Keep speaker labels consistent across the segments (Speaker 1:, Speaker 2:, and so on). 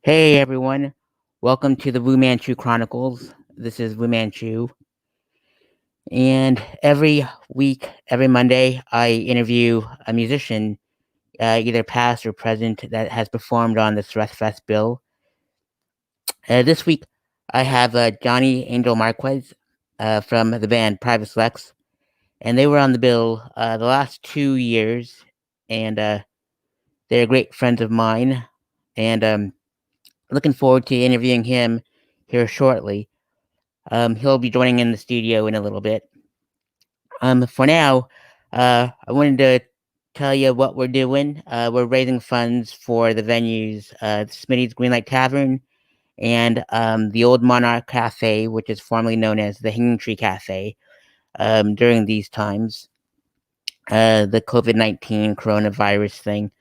Speaker 1: Hey everyone, welcome to the Wu-Man Chu Chronicles. This is Wu-Man Chu, and every week, every Monday, I interview a musician, either past or present, that has performed on the Fest bill. This week, I have Johnny Angel Marquez from the band Private Lex, and they were on the bill the last 2 years, and they're great friends of mine, and looking forward to interviewing him here shortly. He'll be joining in the studio in a little bit. For now, I wanted to tell you what we're doing. We're raising funds for the venues, Smitty's Greenlight Tavern and the Old Monarch Cafe, which is formerly known as the Hanging Tree Cafe, during these times, the COVID-19 coronavirus thing.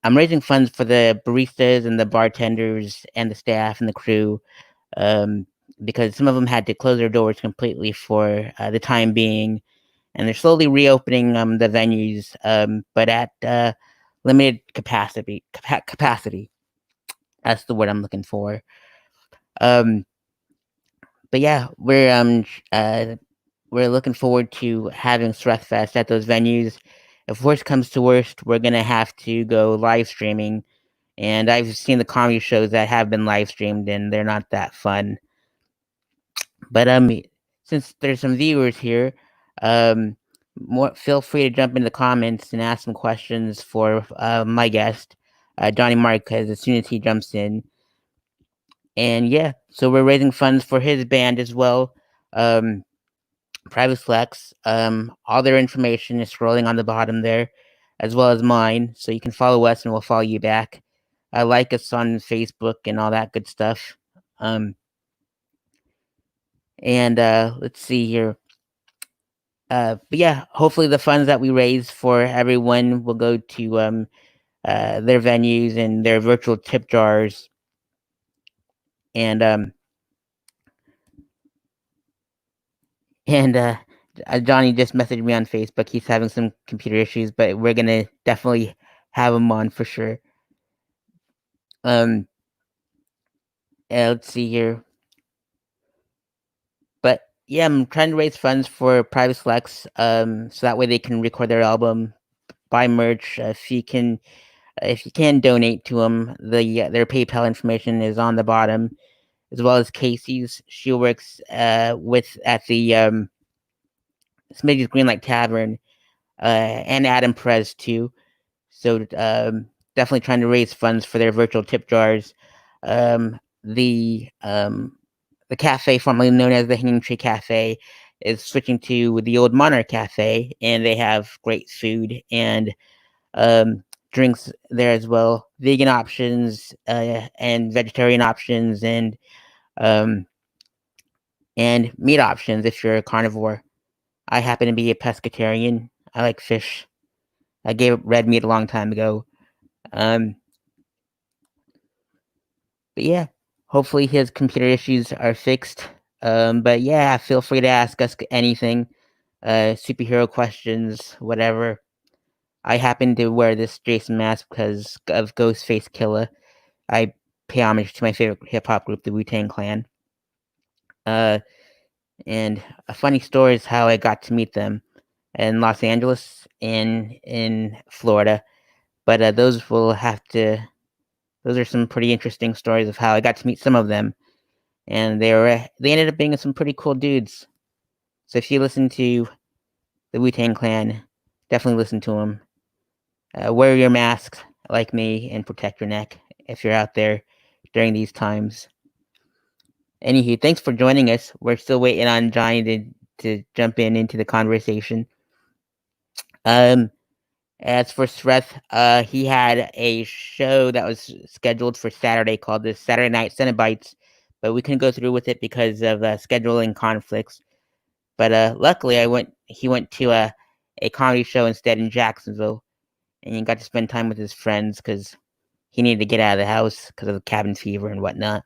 Speaker 1: I'm raising funds for the baristas and the bartenders and the staff and the crew, um, because some of them had to close their doors completely for the time being, and they're slowly reopening the venues, but at limited capacity. That's the word I'm looking for. Um, but yeah, we're looking forward to having Fest at those venues. If worst comes to worst, we're gonna have to go live streaming, and I've seen the comedy shows that have been live streamed, and they're not that fun. But since there's some viewers here, um, feel free to jump in the comments and ask some questions for my guest, Johnny Marquez, as soon as he jumps in. And yeah, so we're raising funds for his band as well, um, Private Flex. All their information is scrolling on the bottom there, as well as mine. So you can follow us, and we'll follow you back. Like us on Facebook and all that good stuff. Um, and let's see here. But yeah, hopefully the funds that we raise for everyone will go to their venues and their virtual tip jars. And and Johnny just messaged me on Facebook. He's having some computer issues, but we're gonna definitely have him on for sure. Um, let's see here. But yeah, I'm trying to raise funds for Private Flex, so that way they can record their album, buy merch. If you can donate to them, their PayPal information is on the bottom, as well as Casey's. She works with at the Smitty's Greenlight Tavern, and Adam Perez too. So definitely trying to raise funds for their virtual tip jars. Um, the um, the cafe formerly known as the Hanging Tree Cafe is switching to the Old Monarch Cafe, and they have great food and um, drinks there as well. Vegan options and vegetarian options, um, and meat options if you're a carnivore. I happen to be a pescatarian. I like fish. I gave up red meat a long time ago. Um, but yeah, hopefully his computer issues are fixed. But yeah, feel free to ask us anything, superhero questions, whatever. I happen to wear this Jason mask because of Ghostface Killer. I pay homage to my favorite hip hop group, the Wu-Tang Clan. Uh, and a funny story is how I got to meet them in Los Angeles and in Florida. But those are some pretty interesting stories of how I got to meet some of them, and they ended up being some pretty cool dudes. So if you listen to the Wu-Tang Clan, definitely listen to them. Wear your mask like me and protect your neck if you're out there during these times. Anywho, thanks for joining us. We're still waiting on Johnny to jump into the conversation. Um, as for Sreth, he had a show that was scheduled for Saturday called the Saturday Night Cenobites, but we couldn't go through with it because of scheduling conflicts. But luckily, he went to a comedy show instead in Jacksonville, and he got to spend time with his friends because he needed to get out of the house because of the cabin fever and whatnot.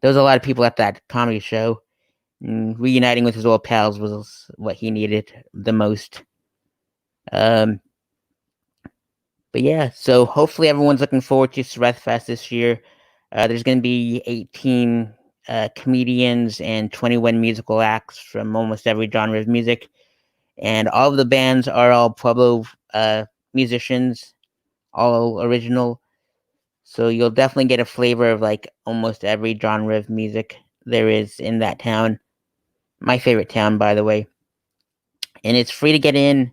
Speaker 1: There was a lot of people at that comedy show, and reuniting with his old pals was what he needed the most. Um, But yeah, so hopefully everyone's looking forward to Sureth Fest this year. There's going to be 18 comedians and 21 musical acts from almost every genre of music, and all of the bands are all Pueblo musicians, all original. So you'll definitely get a flavor of like almost every genre of music there is in that town. My favorite town, by the way, and it's free to get in.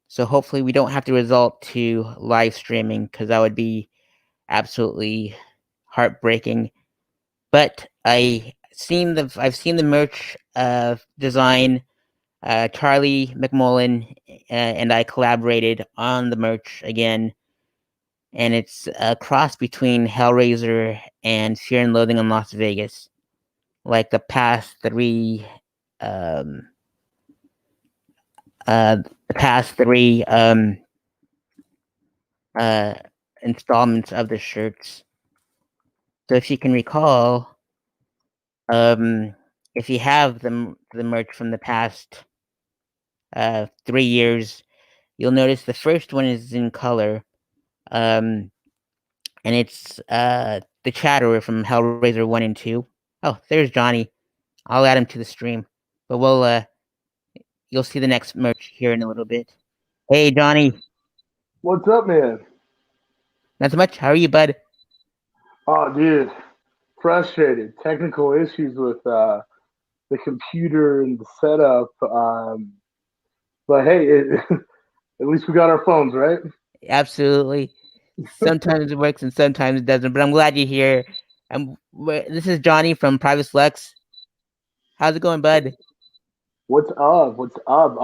Speaker 1: So hopefully we don't have to resort to live streaming because that would be absolutely heartbreaking. But I've seen the merch design. Charlie McMullen and I collaborated on the merch again, and it's a cross between Hellraiser and Fear and Loathing in Las Vegas. Like um, the past three uh, installments of the shirts. So if you can recall, um, if you have the merch from the past 3 years, you'll notice the first one is in color, um, and it's the Chatterer from Hellraiser 1 and 2. Oh, there's Johnny. I'll add him to the stream, but you'll see the next merch here in a little bit. Hey, Johnny.
Speaker 2: What's up, man?
Speaker 1: Not so much. How are you, bud?
Speaker 2: Oh, dude, frustrated. Technical issues with the computer and the setup. But hey, at least we got our phones, right?
Speaker 1: Absolutely. Sometimes it works and sometimes it doesn't, but I'm glad you're here. This is Johnny from Private Lux. How's it going, bud?
Speaker 2: What's up? What's up?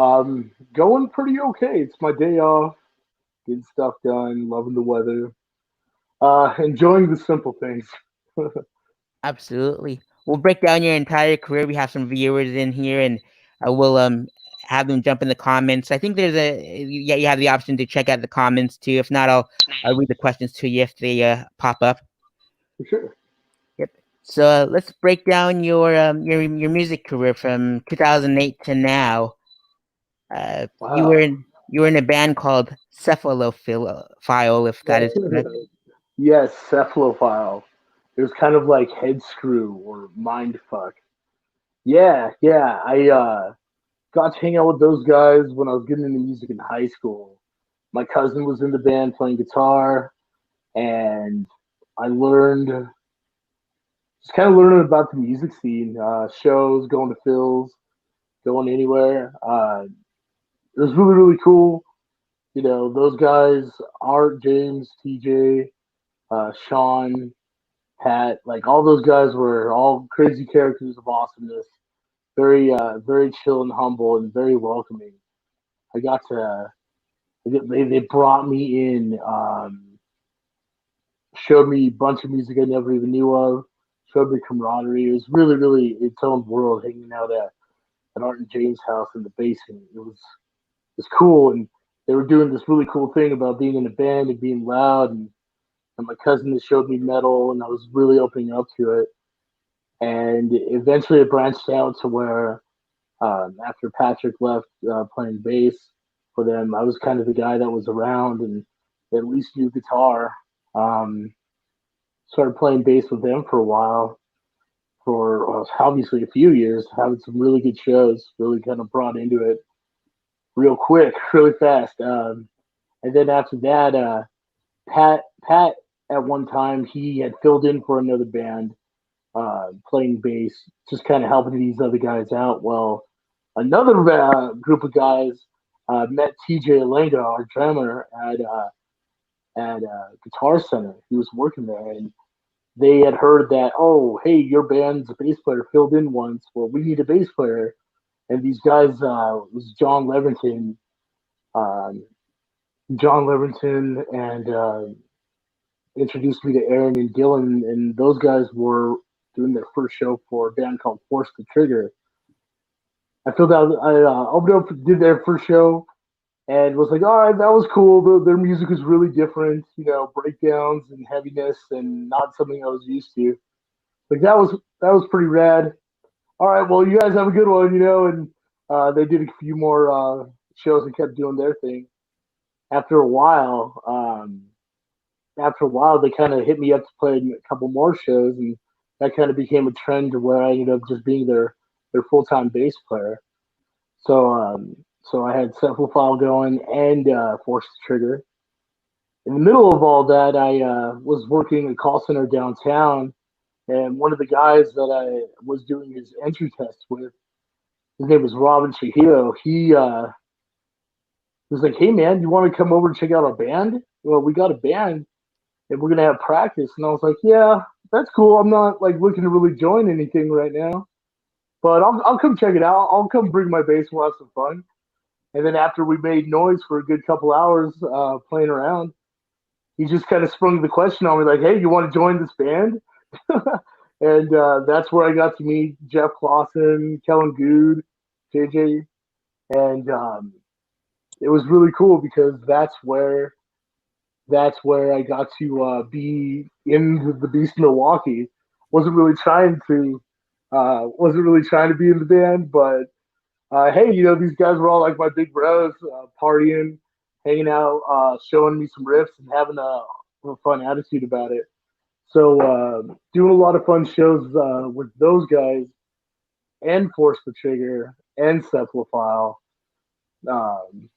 Speaker 2: Going pretty okay. It's my day off, getting stuff done, loving the weather, enjoying the simple things.
Speaker 1: Absolutely. We'll break down your entire career. We have some viewers in here, and we'll have them jump in the comments. I think there's yeah, you have the option to check out the comments too. If not, I'll read the questions to you if they pop up.
Speaker 2: For sure.
Speaker 1: Yep. So let's break down your music career from 2008 to now.
Speaker 2: Wow.
Speaker 1: You were in a band called Cephalophile, if that is correct.
Speaker 2: Yes, cephalophile. It was kind of like head screw or mind fuck. Yeah, yeah. I got to hang out with those guys when I was getting into music in high school. My cousin was in the band playing guitar, and I learned just kind of learning about the music scene, shows, going to Phil's, going anywhere. It was really really cool. You know, those guys, Art, James, TJ, Sean, Pat, like all those guys were all crazy characters of awesomeness. Very chill and humble and very welcoming. I got to they brought me in, showed me a bunch of music I never even knew of, showed me camaraderie. It was really, really its own world hanging out at Art and James' house in the basement. It was cool, and they were doing this really cool thing about being in a band and being loud, and my cousin that showed me metal, and I was really opening up to it. And eventually it branched out to where after Patrick left playing bass for them, I was kind of the guy that was around and at least knew guitar. Um, Started playing bass with them for a while, for well, obviously a few years, having some really good shows. Really kind of brought into it real quick, really fast. And then after that, Pat at one time he had filled in for another band, playing bass, just kind of helping these other guys out. Well, another group of guys met TJ Alenga, our drummer, at Guitar Center. He was working there, and they had heard that, oh, hey, your band's bass player filled in once. Well, we need a bass player. And these guys was um, John Leverton, and introduced me to Aaron and Gillen, and those guys were doing their first show for a band called Force the Trigger. I filled out, I opened up, did their first show, and was like, all right, that was cool. Their music was really different, you know, breakdowns and heaviness, and not something I was used to. Like that was pretty rad. All right, well, you guys have a good one, you know. And they did a few more shows and kept doing their thing. after a while, after a while, they kind of hit me up to play a couple more shows, and that kind of became a trend to where I ended up just being their full time bass player. So I had Simplifile going and Force the Trigger. In the middle of all that, I was working a call center downtown, and one of the guys that I was doing his entry test with, his name was Robin Shahiro. He was like, "Hey man, you want to come over and check out our band? Well, we got a band, and we're gonna have practice." And I was like, "Yeah, that's cool. I'm not like looking to really join anything right now, but I'll come check it out. I'll come bring my bass. We'll have some fun." And then after we made noise for a good couple hours playing around, he just kind of sprung the question on me like, "Hey, you want to join this band?" And that's where I got to meet Jeff Clausen, Kellen Good, JJ, and it was really cool because that's where I got to be in the Beast Milwaukee. Wasn't really trying to be in the band, but hey, these guys were all like my big bros, partying, hanging out, showing me some riffs, and having a fun attitude about it. So doing a lot of fun shows with those guys, and Force the Trigger, and Cephalophile. Um,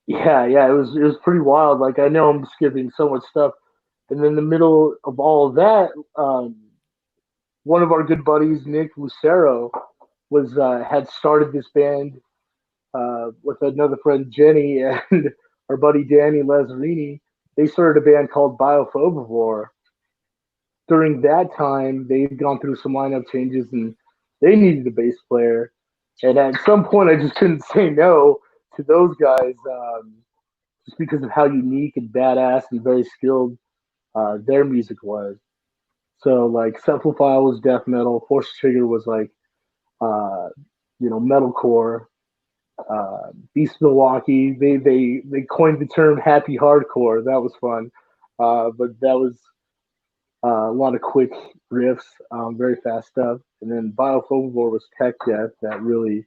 Speaker 2: yeah, it was pretty wild. Like I know I'm skipping so much stuff, and in the middle of all of that, one of our good buddies, Nick Lucero, was had started this band with another friend Jenny and our buddy Danny Lazzarini. They started a band called Biophobivore. During that time, they'd gone through some lineup changes and they needed a bass player. And at some point, I just couldn't say no to those guys just because of how unique and badass and very skilled their music was. So, like, Cephalophile was death metal, Force Trigger was like, uh, metalcore. Beast Milwaukee, they coined the term happy hardcore. That was fun. But that was a lot of quick riffs, very fast stuff. And then Biophobivore was tech death that really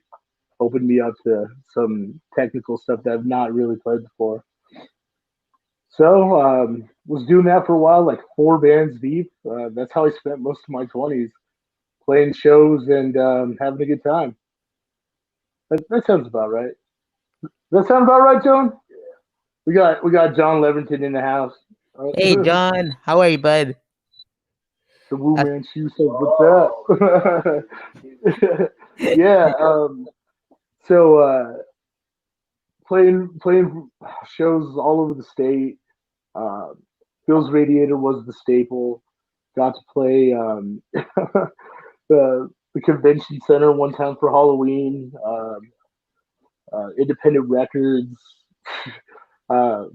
Speaker 2: opened me up to some technical stuff that I've not really played before. So was doing that for a while, like four bands deep. That's how I spent most of my 20s, playing shows and having a good time. That sounds about right. Does that sound about right, John? We got John Leverton in the house.
Speaker 1: Hey,
Speaker 2: the
Speaker 1: John, how are you, bud? Uh,
Speaker 2: Wu-Man Chu says, "What's up?" Yeah. So playing shows all over the state. Uh, Phil's Radiator was the staple. Got to play the convention center one time for Halloween. Independent records. Uh,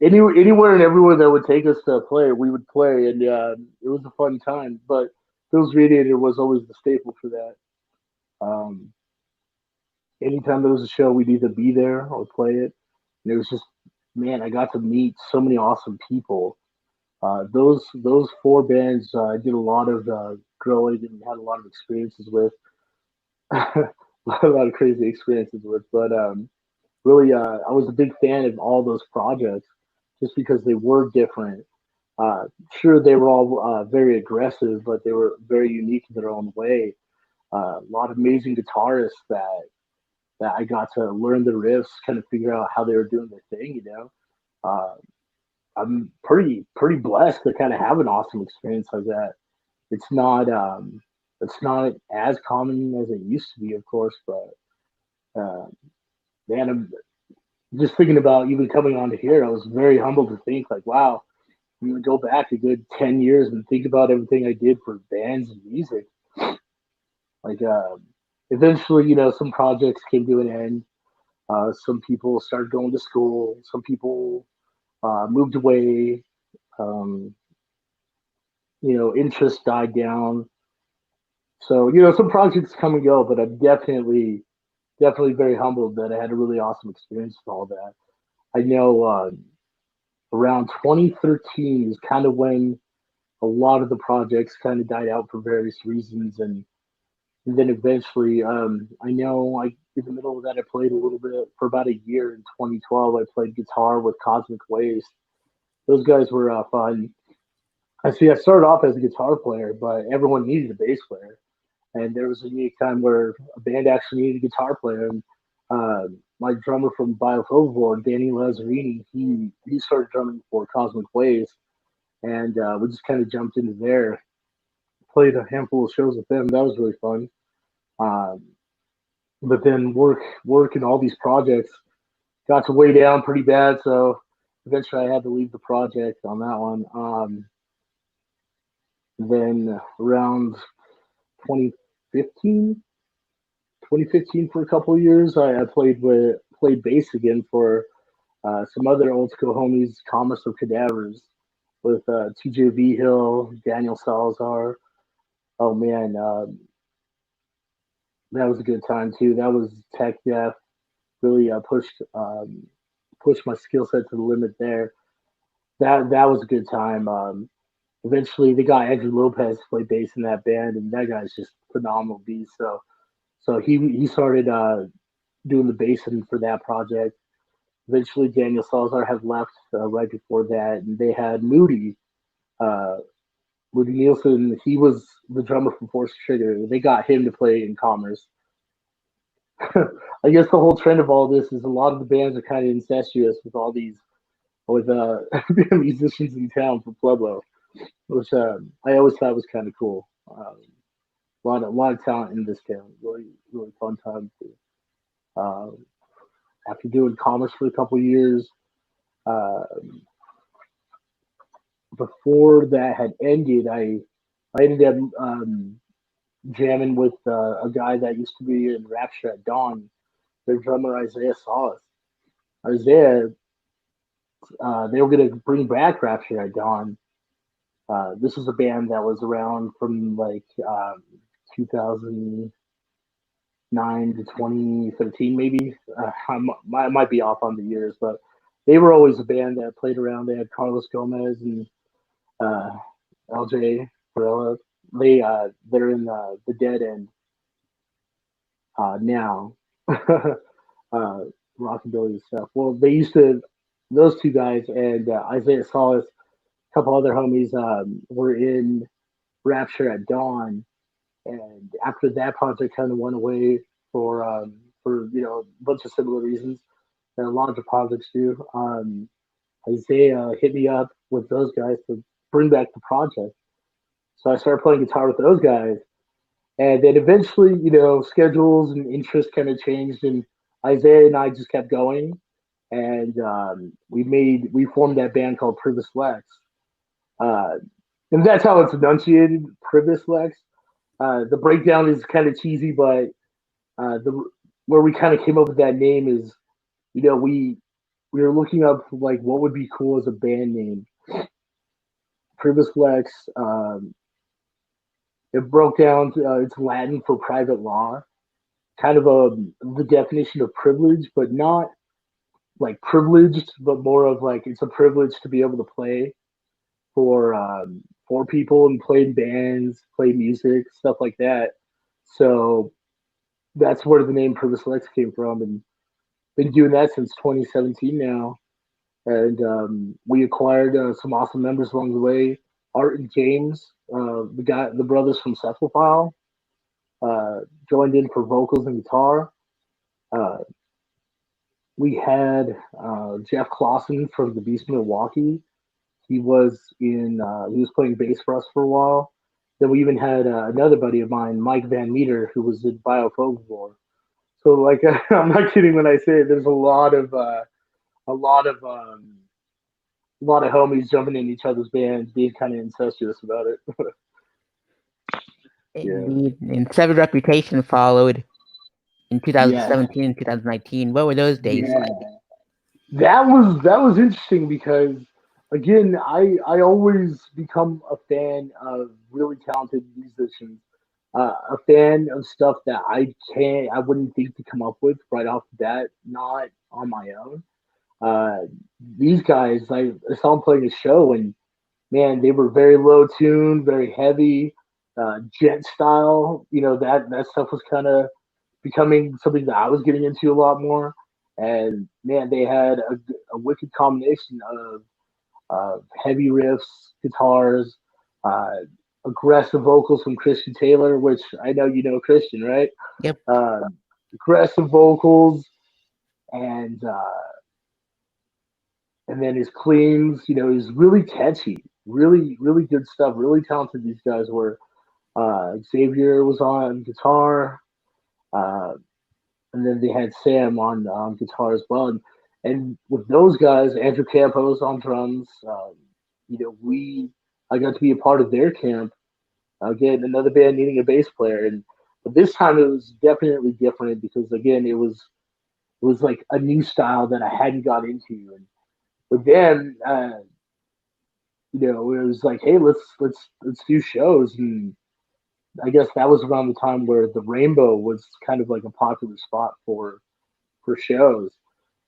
Speaker 2: anywhere and everywhere that would take us to play, we would play, and it was a fun time. But Phil's Radiator was always the staple for that. Um, Anytime there was a show, we'd either be there or play it. And it was just, man, I got to meet so many awesome people. Those four bands I did a lot of growing and had a lot of experiences with, a lot of crazy experiences with. But really, I was a big fan of all those projects just because they were different. Uh, sure, they were all very aggressive, but they were very unique in their own way. A lot of amazing guitarists that I got to learn the riffs, kind of figure out how they were doing their thing. Uh, I'm pretty blessed to kind of have an awesome experience like that. It's not it's not as common as it used to be, of course, but uh, man, I'm just thinking about even coming on to here. I was very humbled to think like, wow, I'm gonna go back a good 10 years and think about everything I did for bands and music. Like, eventually, some projects came to an end. Some people started going to school. Some people moved away. Um, interest died down. So, some projects come and go, but I'm definitely very humbled that I had a really awesome experience with all that. I know around 2013 is kind of when a lot of the projects kind of died out for various reasons, and then eventually, I know in the middle of that, I played a little bit for about a year in 2012. I played guitar with Cosmic Waste. Those guys were fun. I see. I started off as a guitar player, but everyone needed a bass player, and there was a unique time where a band actually needed a guitar player. And my drummer from Biophobor, Danny Lazzarini, he started drumming for Cosmic Waves, and we just kind of jumped into there. Played a handful of shows with them. That was really fun. Um, but then work and all these projects got to weigh down pretty bad, so eventually I had to leave the project on that one. Then around 2015, 2015 for a couple of years, I played bass again for some other old school homies, Commerce of Cadavers, with TJV Hill, Daniel Salazar. Oh man, that was a good time too. That was tech death. Really pushed my skill set to the limit there. That was a good time. Eventually, they got Andrew Lopez to play bass in that band, and that guy's just phenomenal beast. So he started doing the bassing for that project. Eventually, Daniel Salazar had left right before that, and they had uh, Moody Nielsen. He was the drummer from Force Trigger. They got him to play in Commerce. I guess the whole trend of all this is a lot of the bands are kind of incestuous with all these with musicians in town from Pueblo, which I always thought was kind of cool. A lot of talent in this town. Really really fun time. Um, After doing commerce for a couple of years, uh, before that had ended, I ended up jamming with a guy that used to be in Rapture at Dawn, their drummer Isaiah Salas. Isaiah, they were going to bring back Rapture at Dawn. This was a band that was around from like 2009 to 2013, maybe. I might be off on the years, but they were always a band that played around. They had Carlos Gomez and uh, LJ Varela. They're in the Dead End now, rockabilly stuff. Well, they used to those two guys and Isaiah Salas, a couple other homies were in Rapture at Dawn, and after that project kind of went away for a bunch of similar reasons that a lot of projects do. Isaiah hit me up with those guys to bring back the project, so I started playing guitar with those guys, and then eventually, schedules and interests kind of changed, and Isaiah and I just kept going, and we formed that band called Privis Lex, uh, and that's how it's enunciated, Privis Lex. The breakdown is kind of cheesy, but the where we kind of came up with that name is, we were looking up like what would be cool as a band name. Privis Lex. It broke down to it's Latin for private law, kind of the definition of privilege, but not like privileged, but more of like it's a privilege to be able to play for people and play in bands, play music, stuff like that. So that's where the name Privis Lex came from, and been doing that since 2017 now. And we acquired some awesome members along the way. Art and James, the brothers from Cephalophile, uh, joined in for vocals and guitar. Uh, we had Jeff Clausen from the Beast Milwaukee. He was playing bass for us for a while. Then we even had another buddy of mine, Mike Van Meter, who was in Biophobor. So like I'm not kidding when I say it, there's a lot of um, a lot of homies jumping in each other's bands, being kind of incestuous about it. Yeah,
Speaker 1: Indeed. And Severed Reputation followed in
Speaker 2: yeah,
Speaker 1: 2017 and 2019. What were those days
Speaker 2: yeah.
Speaker 1: like?
Speaker 2: That was interesting because again, I always become a fan of really talented musicians, a fan of stuff that I wouldn't think to come up with right off the bat, not on my own. Uh, these guys, I saw them playing a show, and man, they were very low tuned, very heavy, jet style. That stuff was kind of becoming something that I was getting into a lot more. And man, they had a wicked combination of heavy riffs, guitars, uh, aggressive vocals from Christian Taylor, which I know you know Christian, right?
Speaker 1: Yep.
Speaker 2: Uh, Aggressive vocals and then his cleans, is really catchy, really really good stuff. Really talented these guys were. Xavier was on guitar, uh, and then they had Sam on guitar as well. And with those guys, Andrew Campos on drums. We I got to be a part of their camp. Again, another band needing a bass player, and but this time it was definitely different because again, it was like a new style that I hadn't got into. And with them, it was like, hey, let's do shows. And I guess that was around the time where the Rainbow was kind of like a popular spot for shows.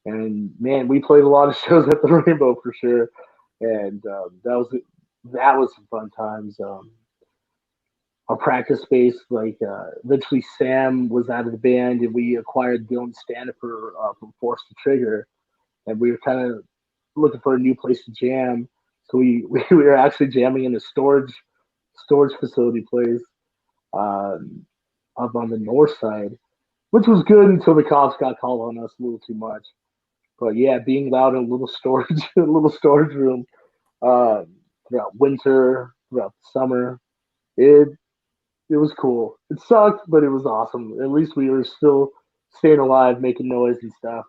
Speaker 2: And man, we played a lot of shows at the Rainbow for sure, and that was some fun times. Our practice space, like literally, Sam was out of the band, and we acquired Dylan Stanifer from Force to Trigger, and we were kind of looking for a new place to jam. So we were actually jamming in a storage facility place um, up on the north side, which was good until the cops got called on us a little too much. But yeah, being loud in a little storage, a little storage room uh, throughout winter, throughout the summer, it it was cool. It sucked, but it was awesome. At least we were still staying alive, making noise and stuff.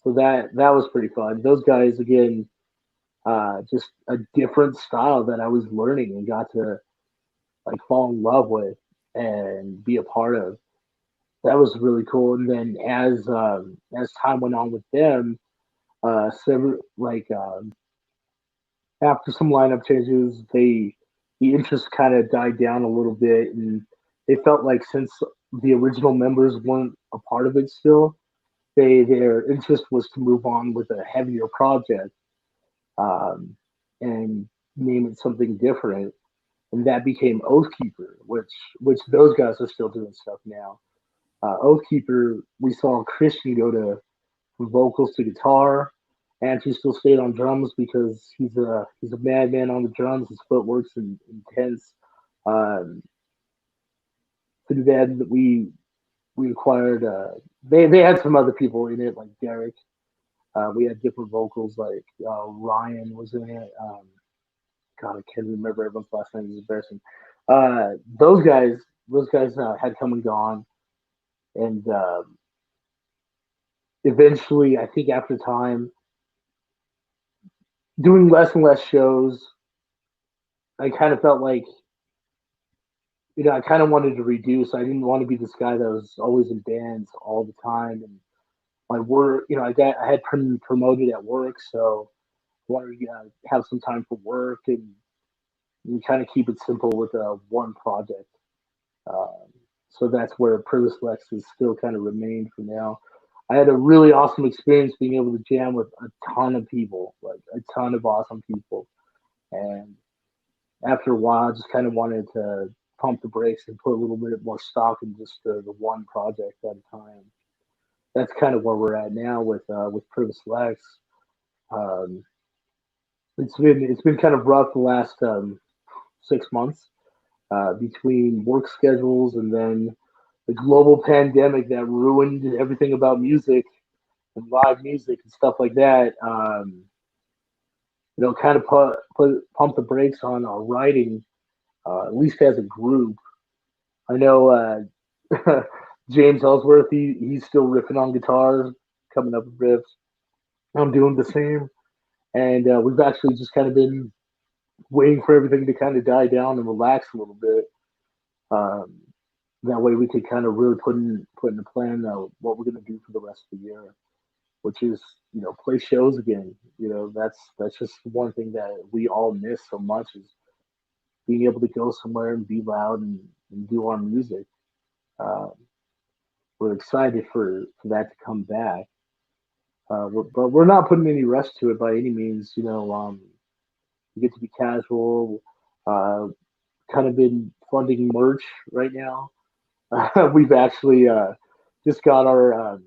Speaker 2: So that was pretty fun. Those guys again, just a different style that I was learning and got to like fall in love with and be a part of. That was really cool. And then as time went on with them, several like after some lineup changes, the interest kind of died down a little bit, and they felt like since the original members weren't a part of it still, their interest was to move on with a heavier project um, and name it something different, and that became Oathkeeper, which those guys are still doing stuff now. Oathkeeper, we saw Christian go to from vocals to guitar, and he still stayed on drums because he's a madman on the drums. His footwork's intense. Um, Through that, we acquired. They had some other people in it like Derek. We had different vocals like Ryan was in it. God, I can't remember everyone's last name. It's embarrassing. Uh, those guys, those guys had come and gone, and eventually, I think after time, doing less and less shows, I kind of felt like I kind of wanted to reduce. I didn't want to be this guy that was always in bands all the time, and my work. I had been promoted at work, so I wanted to have some time for work and kind of keep it simple with one project. Um, so that's where Privis Lex has still kind of remained for now. I had a really awesome experience being able to jam with a ton of people, like a ton of awesome people, and after a while, I just kind of wanted to pump the brakes and put a little bit more stock in just the one project at a time. That's kind of where we're at now with Privis Lex. Um, it's been kind of rough the last 6 months between work schedules and then the global pandemic that ruined everything about music and live music and stuff like that. Kind of pump the brakes on our writing, at least as a group. I know James Ellsworth. He's still riffing on guitars, coming up with riffs. I'm doing the same, and we've actually just kind of been waiting for everything to kind of die down and relax a little bit. Um, that way, we could kind of really put in a plan what we're going to do for the rest of the year, which is play shows again. That's just one thing that we all miss so much is being able to go somewhere and be loud and do our music. Um, we're excited for that to come back. But we're not putting any rush to it by any means. We get to be casual. Uh, Kind of been funding merch right now. We've actually just got our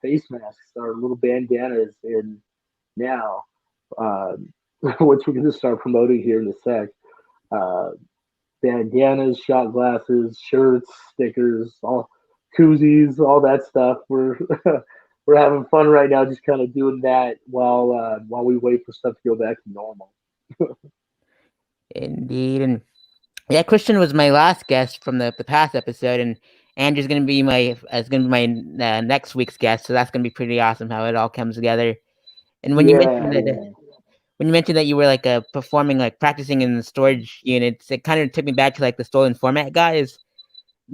Speaker 2: face masks, our little bandanas in now, um, which we're going to start promoting here in a sec. Uh, Bandanas, shot glasses, shirts, stickers, all koozies, all that stuff. We're we're having fun right now, just kind of doing that while we wait for stuff to go back to normal.
Speaker 1: Indeed, and yeah, Christian was my last guest from the past episode, and Andrew's gonna be my next week's guest, so that's gonna be pretty awesome how it all comes together. And
Speaker 2: Yeah, yeah,
Speaker 1: when you mentioned that you were like performing like practicing in the storage units, it kind of took me back to like the Stolen Format guys,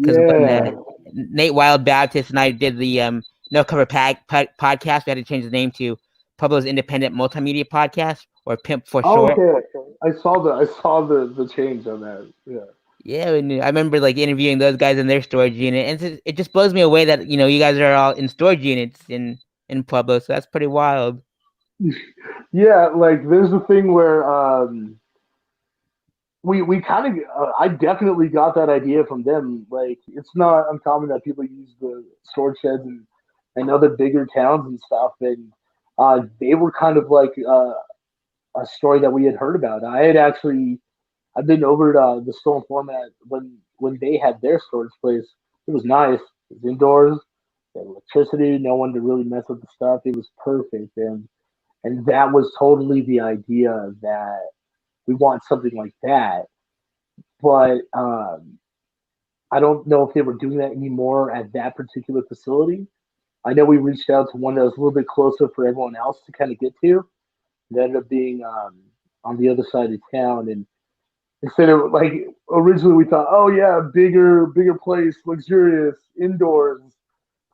Speaker 1: because when
Speaker 2: yeah.
Speaker 1: Nate Wild Baptist and I did the No Cover podcast, we had to change the name to Pueblo's Independent Multimedia Podcast, or PIMP for
Speaker 2: Oh,
Speaker 1: short.
Speaker 2: okay. I saw the change on that. Yeah.
Speaker 1: Yeah, and I remember like interviewing those guys in their storage unit, and it just blows me away that you guys are all in storage units in Pueblo, so that's pretty wild.
Speaker 2: Yeah, like there's a thing where we kind of I definitely got that idea from them. Like it's not uncommon that people use the storage sheds and other bigger towns and stuff, and they were kind of like a story that we had heard about. I've been over to the Stolen Format when they had their storage place. It was nice. It was indoors. They had electricity. No one to really mess with the stuff. It was perfect, and that was totally the idea that we want something like that. But I don't know if they were doing that anymore at that particular facility. I know we reached out to one that was a little bit closer for everyone else to kind of get to. It ended up being on the other side of town, and instead of like originally we thought, oh yeah, bigger place, luxurious, indoors,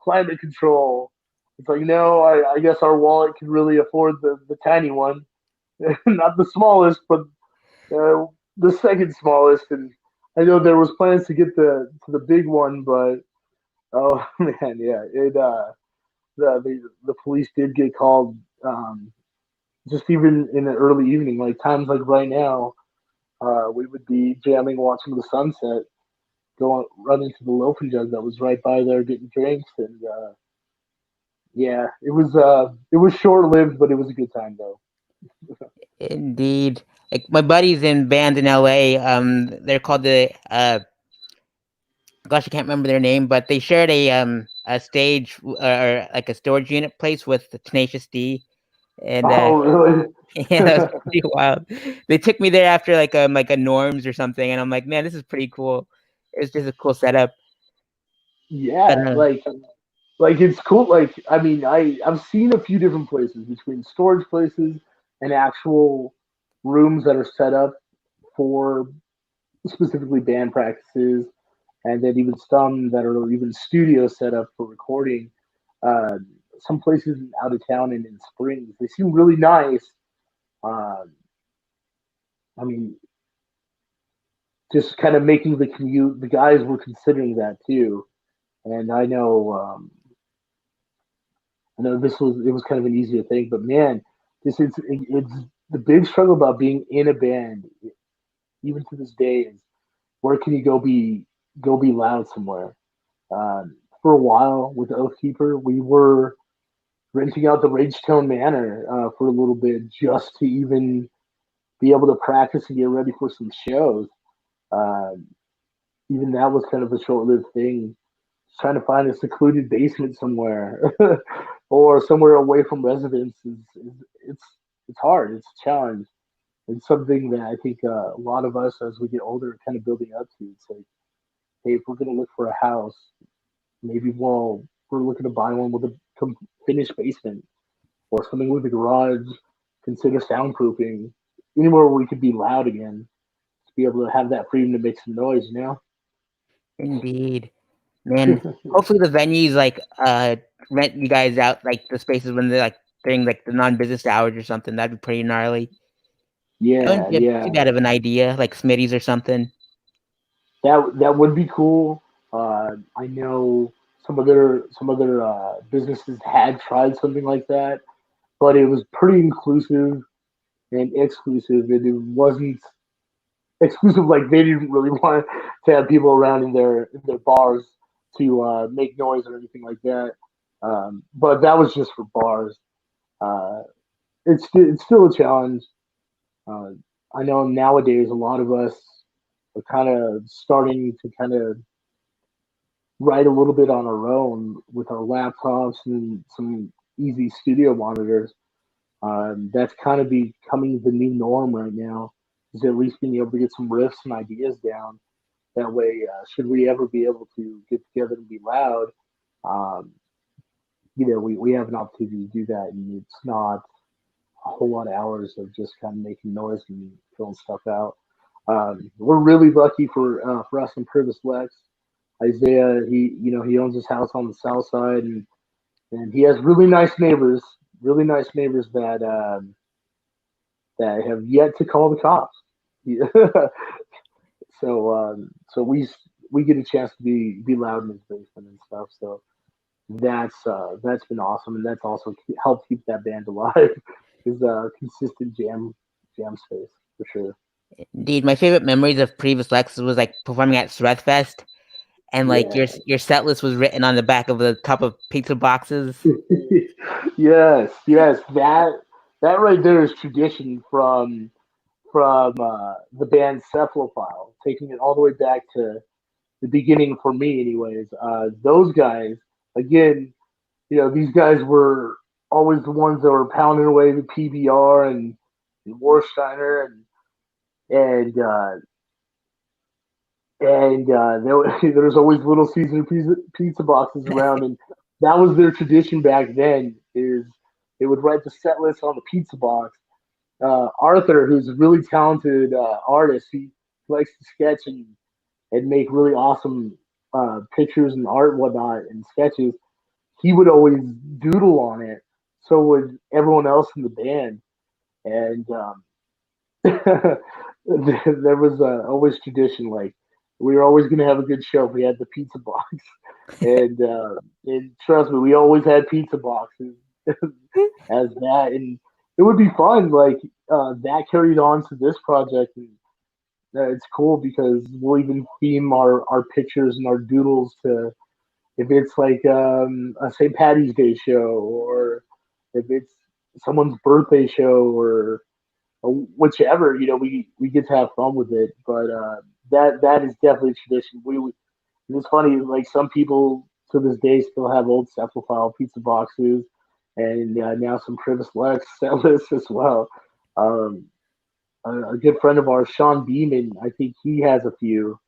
Speaker 2: climate control. It's like no, I guess our wallet can really afford the tiny one, not the smallest, but the second smallest. And I know there was plans to get the big one, but oh man, yeah, it the police did get called just even in the early evening, like times like right now. We would be jamming, watching the sunset, going running to the loafing jug that was right by there, getting drinks, and yeah, it was short lived, but it was a good time though.
Speaker 1: Indeed, like my buddies in bands in LA, they're called the gosh, I can't remember their name, but they shared a stage or like a storage unit place with the Tenacious D, and
Speaker 2: Oh really?
Speaker 1: yeah, that was pretty wild. They took me there after like a Norms or something, and I'm like, man, this is pretty cool. It's just a cool setup. But
Speaker 2: Yeah, like it's cool. Like I mean, I've seen a few different places between storage places and actual rooms that are set up for specifically band practices, and then even some that are even studio set up for recording. Uh, some places out of town and in Springs, they seem really nice. Um, I mean, just kind of making the commute. The guys were considering that too, and I know it was kind of an easier thing, but man, it's the big struggle about being in a band, even to this day, is where can you go be loud somewhere. For a while with Oathkeeper, we were renting out the Ragetown Manor for a little bit just to even be able to practice and get ready for some shows. Uh, Even that was kind of a short-lived thing. Just trying to find a secluded basement somewhere or somewhere away from residence is it's it's hard. It's a challenge. It's something that I think a lot of us, as we get older, are kind of building up to. It's like, hey, if we're going to look for a house, maybe we're looking to buy one with a finished basement or something with a garage. Consider soundproofing anywhere where we could be loud again to be able to have that freedom to make some noise. You know?
Speaker 1: indeed, man, hopefully the venues like rent you guys out like the spaces when they're like during like the non-business hours or something. That'd be pretty gnarly. I
Speaker 2: Yeah,
Speaker 1: wouldn't get
Speaker 2: yeah.
Speaker 1: too bad of an idea, like Smitty's or something.
Speaker 2: That would be cool. I know some other businesses had tried something like that, but it was pretty inclusive and exclusive, and it wasn't exclusive like they didn't really want to have people around in their bars. to make noise or anything like that. But that was just for bars. Uh, it's still a challenge. Uh, I know nowadays a lot of us are kind of starting to kind of write a little bit on our own with our laptops and some easy studio monitors. That's kind of becoming the new norm right now. Is at least being able to get some riffs and ideas down. That way, should we ever be able to get together and be loud, um, we have an opportunity to do that, and it's not a whole lot of hours of just kind of making noise and filling stuff out. We're really lucky for us in Privis Lex. Isaiah, he owns his house on the south side, and he has really nice neighbors that have yet to call the cops. So we get a chance to be loud in his basement and stuff. So that's been awesome, and that's also helped keep that band alive. Is a consistent jam space for sure.
Speaker 1: Indeed, my favorite memories of previous Lexus was like performing at Threadfest, and like
Speaker 2: Yeah.
Speaker 1: your set list was written on the back of the top of pizza boxes.
Speaker 2: Yes, that right there is tradition from the band Cephalophile, taking it all the way back to the beginning for me, anyways. Those guys, again, these guys were always the ones that were pounding away the PBR and Warsteiner and there was always little Caesar pizza boxes around, and that was their tradition back then. Is they would write the set list on the pizza box. Arthur, who's a really talented artist, he likes to sketch and make really awesome pictures and art and whatnot and sketches. He would always doodle on it. So would everyone else in the band, and there was always tradition. Like we were always going to have a good show if we had the pizza box, and trust me, we always had pizza boxes as that, and it would be fun. Like that carried on to this project, and it's cool because we'll even theme our pictures and our doodles to if it's like a St. Patty's Day show or if it's someone's birthday show or whichever, we get to have fun with it. But that is definitely a tradition. It's funny, like some people to this day still have old Cephalophile pizza boxes, and now some Privis Lex set lists as well. Um, a good friend of ours, Sean Beeman, I think he has a few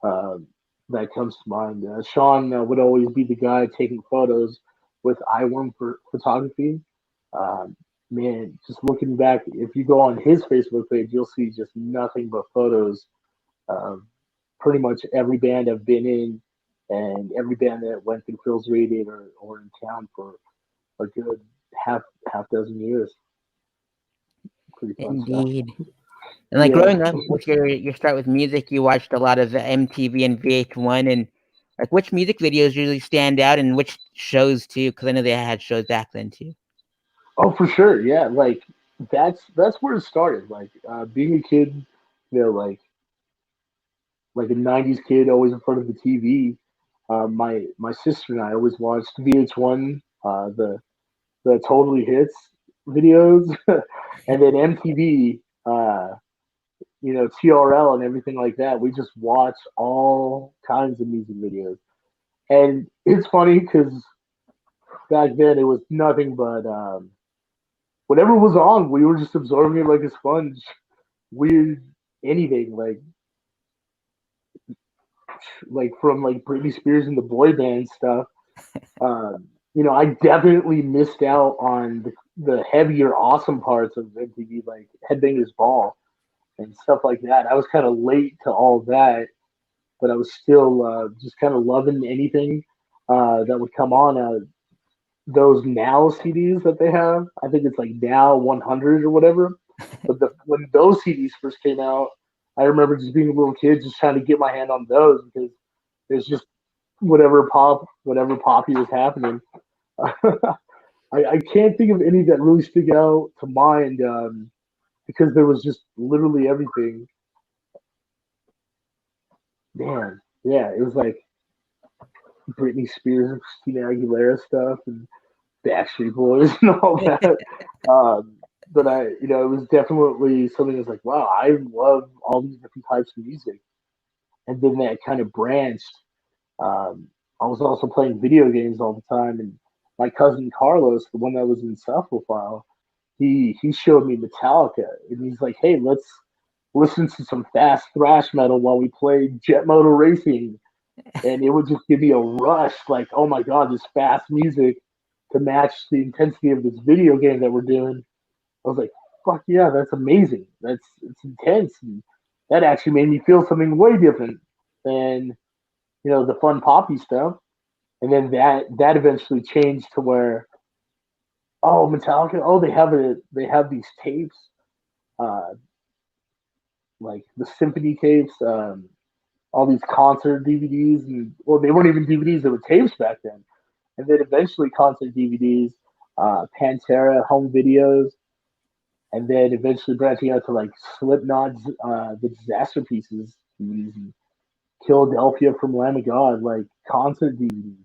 Speaker 2: um, that comes to mind. Sean would always be the guy taking photos with iWorm for photography. Um, Man, just looking back, if you go on his Facebook page, you'll see just nothing but photos of pretty much every band I've been in and every band that went through Phil's Radiator or in town for a good half dozen years. Pretty fun stuff.
Speaker 1: Indeed. And like
Speaker 2: Yeah.
Speaker 1: growing up with your start with music, you watched a lot of MTV and VH1, and like which music videos really stand out, and which shows too? Because I know they had shows back then too.
Speaker 2: Oh, for sure. Yeah. Like that's where it started. Like being a kid, like a '90s kid, always in front of the TV. My sister and I always watched VH1, the Totally Hits videos, and then MTV, TRL and everything like that. We just watch all kinds of music videos, and it's funny because back then it was nothing but whatever was on. We were just absorbing it like a sponge. Weird anything like from like Britney Spears and the boy band stuff. I definitely missed out on the heavier, awesome parts of MTV, like Headbangers Ball and stuff like that. I was kind of late to all that, but I was still just kind of loving anything that would come on. Those Now CDs that they have, I think it's like Now 100 or whatever. But when those CDs first came out, I remember just being a little kid, just trying to get my hand on those because it's just whatever poppy was happening. I can't think of any that really stick out to mind because there was just literally everything. Man, yeah, it was like Britney Spears and Christina Aguilera stuff and Backstreet Boys and all that. But it was definitely something that's like, wow, I love all these different types of music. And then that kind of branched. Um, I was also playing video games all the time, and my cousin Carlos, the one that was in Cephalophile, he showed me Metallica, and he's like, "Hey, let's listen to some fast thrash metal while we play Jet Moto Racing," and it would just give me a rush, like, "Oh my god, this fast music to match the intensity of this video game that we're doing." I was like, "Fuck yeah, that's amazing. It's intense." And that actually made me feel something way different than the fun poppy stuff. And then that eventually changed to where, oh, Metallica, oh, they have these tapes, uh, like the symphony tapes, all these concert DVDs, and well, they weren't even DVDs; they were tapes back then. And then eventually concert DVDs, Pantera home videos, and then eventually branching out to like Slipknot's the Disaster Pieces DVDs, and Philadelphia from Lamb of God, like concert DVDs.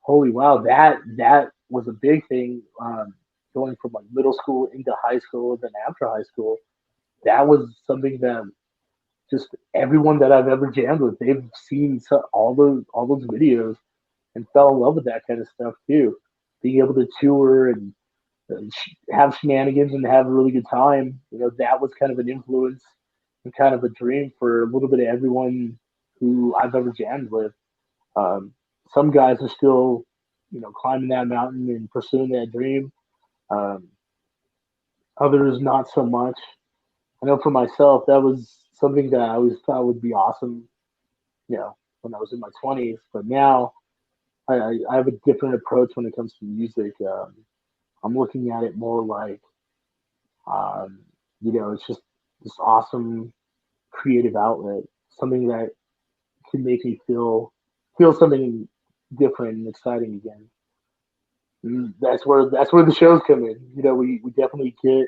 Speaker 2: Holy wow, that was a big thing. Going from like middle school into high school, then after high school, that was something that just everyone that I've ever jammed with, they've seen all those videos and fell in love with that kind of stuff too. Being able to tour and have shenanigans and have a really good time, that was kind of an influence and kind of a dream for a little bit of everyone who I've ever jammed with. Um, some guys are still, climbing that mountain and pursuing that dream. Um, Others not so much. I know for myself, that was something that I always thought would be awesome, when I was in my 20s. But now I have a different approach when it comes to music. I'm looking at it more like, um, it's just this awesome creative outlet, something that can make me feel something different and exciting again. That's where the shows come in. We definitely get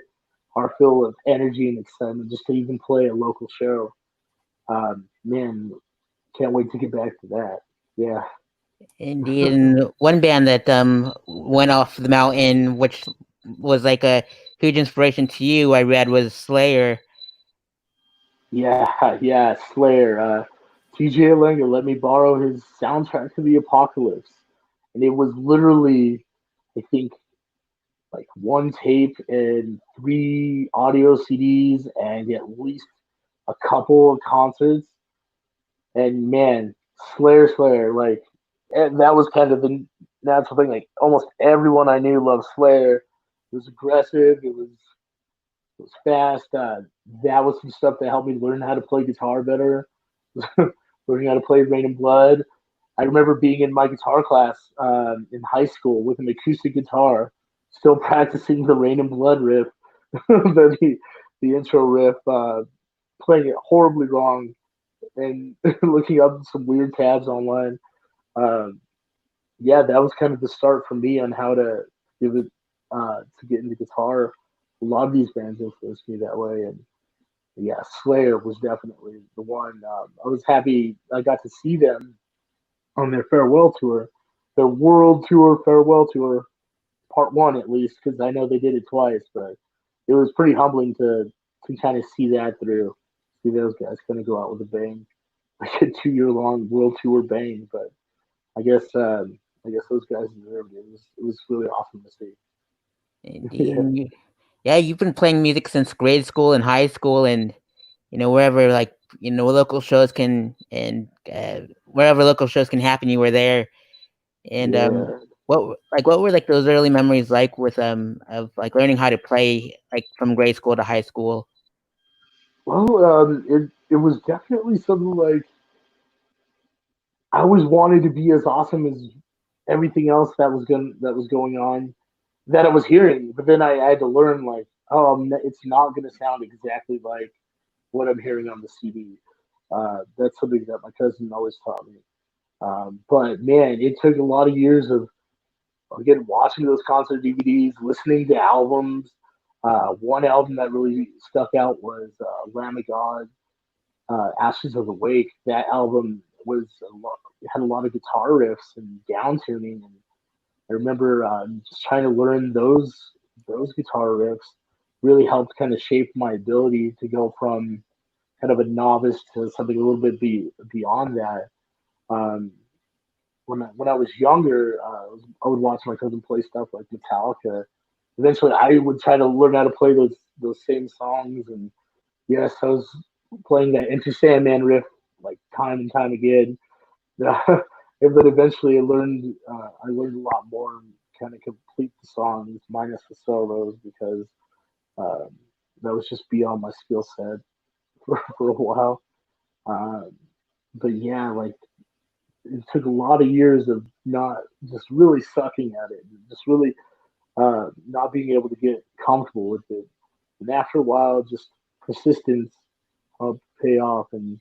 Speaker 2: our fill of energy and excitement just to even play a local show. Man, can't wait to get back to that. Yeah.
Speaker 1: Indeed, and one band that went off the mountain, which was like a huge inspiration to you, I read, was Slayer.
Speaker 2: Yeah, yeah, Slayer. TJ Langer let me borrow his soundtrack to the apocalypse. And it was literally, I think, like one tape and three audio CDs and at least a couple of concerts. And man, Slayer, like, and that was kind of the natural thing. Like, almost everyone I knew loved Slayer. It was aggressive. It was fast. That was some stuff that helped me learn how to play guitar better. Learning how to play Rain and Blood. I remember being in my guitar class in high school with an acoustic guitar, still practicing the Rain and Blood riff, the intro riff, playing it horribly wrong, and looking up some weird tabs online. Um, yeah, that was kind of the start for me on how to give it to get into guitar. A lot of these bands influenced me that way, and yeah, Slayer was definitely the one. I was happy I got to see them on their farewell tour, their world tour farewell tour, part one at least, because I know they did it twice, but it was pretty humbling to kind of see that through. See those guys kind of go out with a bang, like a 2 year long world tour bang. But I guess those guys deserved it. It was really awesome to see.
Speaker 1: Indeed,
Speaker 2: Yeah,
Speaker 1: and yeah, you've been playing music since grade school and high school, and wherever like local shows can and wherever local shows can happen, you were there. And
Speaker 2: yeah.
Speaker 1: what were like those early memories like with of like learning how to play like from grade school to high school?
Speaker 2: Well, it was definitely something like I always wanted to be as awesome as everything else that was going on that I was hearing. But then I had to learn like, oh, it's not going to sound exactly like what I'm hearing on the CD. That's something that my cousin always taught me. But man, it took a lot of years of again watching those concert DVDs, listening to albums. One album that really stuck out was Lamb of God, Ashes of the Wake. That album was a lot, had a lot of guitar riffs and down tuning, and I remember just trying to learn those guitar riffs. Really helped kind of shape my ability to go from kind of a novice to something a little bit beyond that. Um, when I was younger, I would watch my cousin play stuff like Metallica. Eventually, I would try to learn how to play those same songs, and yes, I was playing that Enter Sandman riff like time and time again. And then eventually, I learned a lot more and kind of complete the songs minus the solos because um, that was just beyond my skill set for a while. Um, but yeah, like it took a lot of years of not just really sucking at it, just really not being able to get comfortable with it. And after a while, just persistence helped pay off. And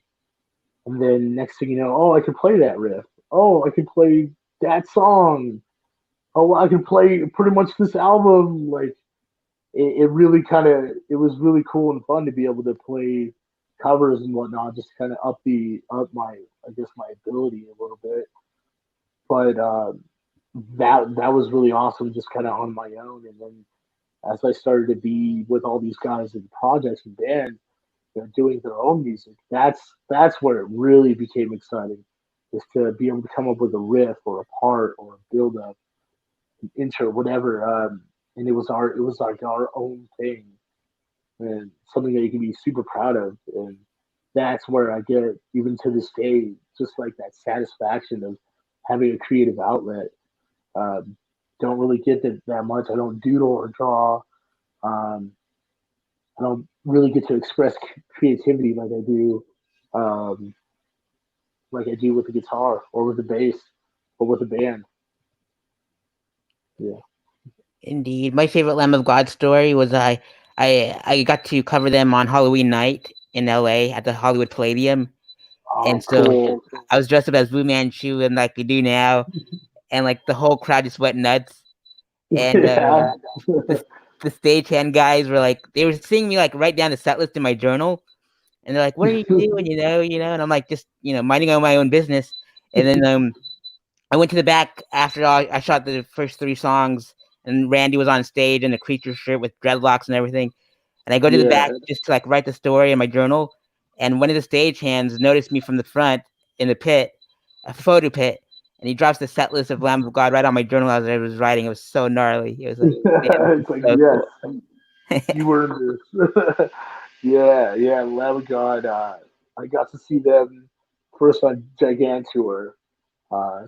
Speaker 2: then next thing you know, oh, I can play that riff. Oh, I can play that song. Oh, I can play pretty much this album. Like it really kind of, it was really cool and fun to be able to play covers and whatnot, just kind of up my, I guess my ability a little bit. But that was really awesome, just kind of on my own. And then as I started to be with all these guys in projects and bands, doing their own music, that's where it really became exciting, is to be able to come up with a riff or a part or a build up, an intro, whatever. And it was like our own thing and something that you can be super proud of. And that's where I get even to this day, just like that satisfaction of having a creative outlet. Um, don't really get that much. I don't doodle or draw. Um, I don't really get to express creativity um, like I do with the guitar or with the bass or with the band. Yeah.
Speaker 1: Indeed, my favorite Lamb of God story was I got to cover them on Halloween night in LA at the Hollywood Palladium,
Speaker 2: Oh,
Speaker 1: and so
Speaker 2: cool.
Speaker 1: I was dressed up as Wu-Man Chu and like we do now, and like the whole crowd just went nuts. And
Speaker 2: Yeah.
Speaker 1: the the stagehand guys were like they were seeing me like write down the set list in my journal, and they're like, "What are you doing?" And I'm like, just minding my own business. And then I went to the back after I shot the first three songs, and Randy was on stage in a creature shirt with dreadlocks and everything. And I go to the
Speaker 2: Yeah.
Speaker 1: back just to like write the story in my journal. And one of the stagehands noticed me from the front in the pit, a photo pit, and he drops the set list of Lamb of God right on my journal as I was writing. It was so gnarly. It was like, man, this is
Speaker 2: It's like,
Speaker 1: so
Speaker 2: yes,
Speaker 1: cool.
Speaker 2: you earned this. Yeah, yeah, Lamb of God. I got to see them first on Gigantour,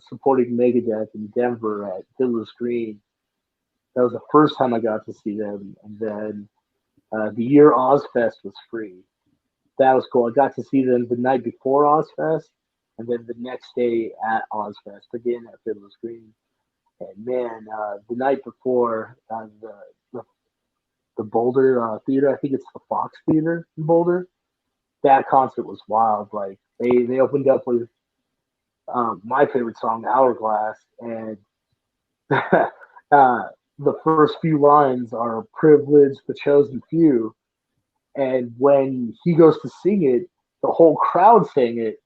Speaker 2: supporting Megadeth in Denver at Fiddler's Green. That was the first time I got to see them. And then the year Ozfest was free. That was cool. I got to see them the night before Ozfest, and then the next day at Ozfest again at Fiddler's Green. And man, the night before, the Boulder Theater, I think it's the Fox Theater in Boulder. That concert was wild. Like they opened up with my favorite song, Hourglass, and the first few lines are "Privileged, the chosen few," and when he goes to sing it, the whole crowd sang it,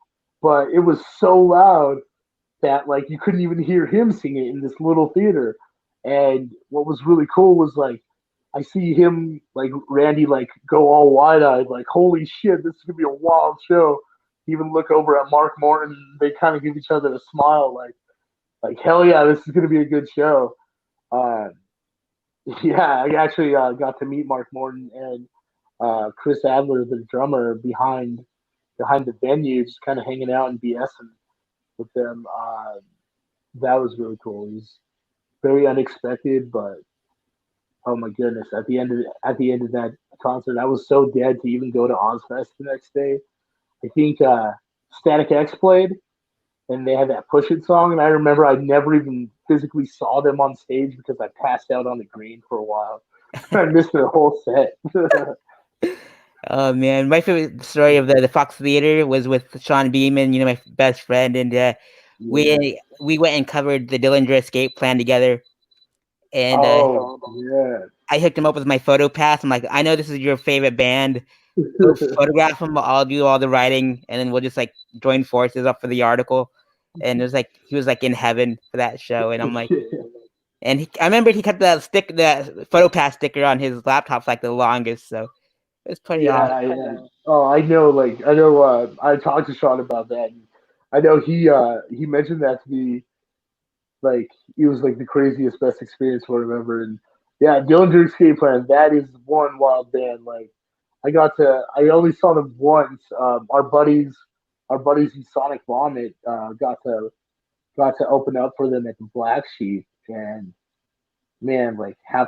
Speaker 2: but it was so loud that like you couldn't even hear him sing it in this little theater. And what was really cool was like I see him like Randy like go all wide eyed, like holy shit, this is gonna be a wild show. Even look over at Mark Morton, they kind of give each other a smile, like hell yeah, this is gonna be a good show. Uh, yeah, I actually got to meet Mark Morton and Chris Adler, the drummer behind the venue, just kind of hanging out and BSing with them. That was really cool. It was very unexpected, but oh my goodness! At the end of that concert, I was so dead to even go to Ozfest the next day. I think Static X played, and they had that Push It song, and I remember I never even physically saw them on stage because I passed out on the green for a while. I missed their whole set.
Speaker 1: Oh man, my favorite story of the Fox Theater was with Sean Beeman, my best friend, and
Speaker 2: Yeah.
Speaker 1: we went and covered the Dillinger Escape Plan together, and
Speaker 2: Oh, yeah.
Speaker 1: I hooked him up with my photo pass. I'm like, I know this is your favorite band, he'll photograph him. I'll do all the writing, and then we'll just like join forces up for the article. And it was like he was like in heaven for that show, and I'm like, and I remember he kept the photo pass sticker on his laptop for like the longest, so it was pretty awesome.
Speaker 2: Yeah. Oh, I know. Like, I know. I talked to Sean about that. And I know he mentioned that to me. Like, it was like the craziest, best experience I remember. And yeah, Dillinger Escape Plan. That is one wild band. Like, I only saw them once. Our buddies in Sonic Vomit, got to open up for them at the Black Sheep, and man, like half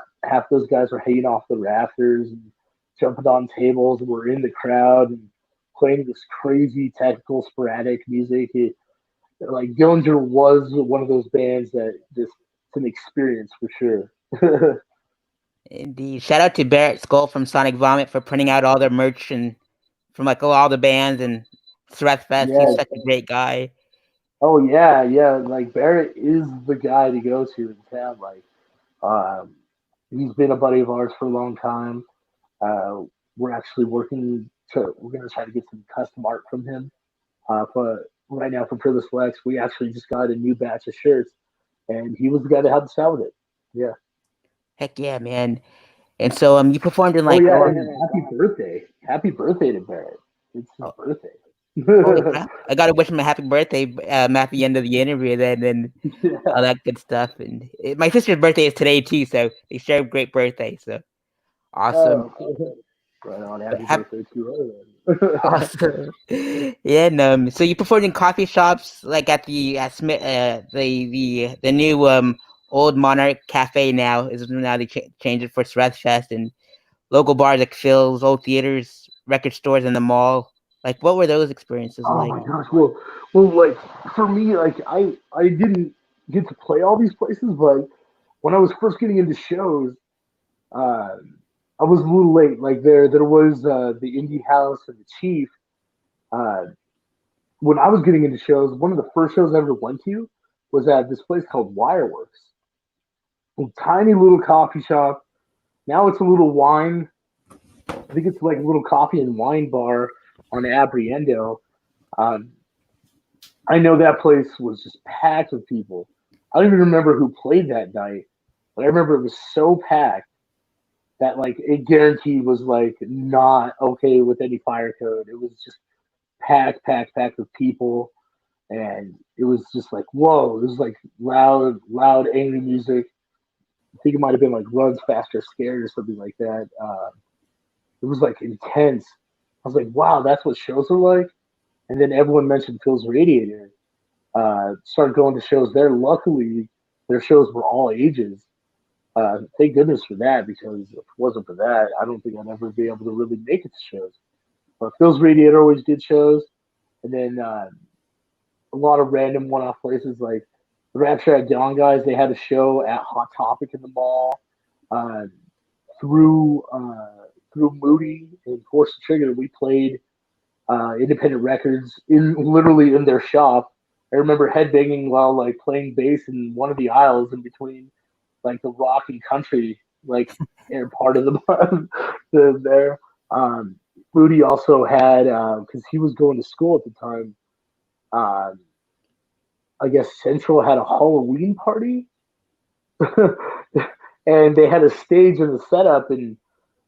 Speaker 2: those guys were hanging off the rafters and jumping on tables and were in the crowd and playing this crazy technical sporadic music. Like Dillinger was one of those bands that just it's an experience for sure.
Speaker 1: Indeed. Shout out to Barrett Skull from Sonic Vomit for printing out all their merch and from like all the bands and Threatfest. He's
Speaker 2: Yeah.
Speaker 1: such a great guy.
Speaker 2: Oh yeah. Like Barrett is the guy to go to in town. Like um, he's been a buddy of ours for a long time. Uh, we're actually we're gonna try to get some custom art from him. But right now for Privilege Flex, we actually just got a new batch of shirts, and he was the guy that helped us out with it. Yeah.
Speaker 1: Heck yeah, man. And so you performed in
Speaker 2: Oh
Speaker 1: like
Speaker 2: yeah,
Speaker 1: oh,
Speaker 2: and happy birthday! Happy birthday to Barrett. It's his
Speaker 1: oh,
Speaker 2: birthday.
Speaker 1: holy crap. I gotta wish him a happy birthday at the end of the interview then and all
Speaker 2: Yeah.
Speaker 1: that good stuff. And my sister's birthday is today too, so they share a great birthday. So awesome.
Speaker 2: Oh, right on.
Speaker 1: But
Speaker 2: Happy birthday to her.
Speaker 1: awesome. Yeah, no. So you performed in coffee shops, like at the at Smith, the new Old Monarch Cafe now is now they changed it for Fest and local bars like Phil's, old theaters, record stores, and the mall. Like, what were those experiences
Speaker 2: Oh
Speaker 1: like?
Speaker 2: my gosh. Well, like for me, like I didn't get to play all these places, but when I was first getting into shows, uh, I was a little late. Like there was the Indie House and the Chief. Uh, when I was getting into shows, one of the first shows I ever went to was at this place called Wireworks, a tiny little coffee shop. Now it's a little wine. I think it's like a little coffee and wine bar on Abriendo. Um, I know that place was just packed with people. I don't even remember who played that night, but I remember it was so packed that like it guaranteed was like not okay with any fire code. It was just packed with people, and it was just like whoa. It was like loud, angry music. I think it might have been like Runs Faster Scared or something like that. It was like intense. I was like, wow, that's what shows are like. And then everyone mentioned Phil's Radiator. Started going to shows there. Luckily, their shows were all ages. Thank goodness for that, because if it wasn't for that, I don't think I'd ever be able to really make it to shows. But Phil's Radiator always did shows, and then a lot of random one-off places like the Rapture at Dawn guys. They had a show at Hot Topic in the mall. Uh, through through Moody and Force the Trigger, we played independent records in literally in their shop. I remember headbanging while like playing bass in one of the aisles in between like the rock and country like part of there. Moody also had because he was going to school at the time. Uh, I guess Central had a Halloween party, and they had a stage in the setup, and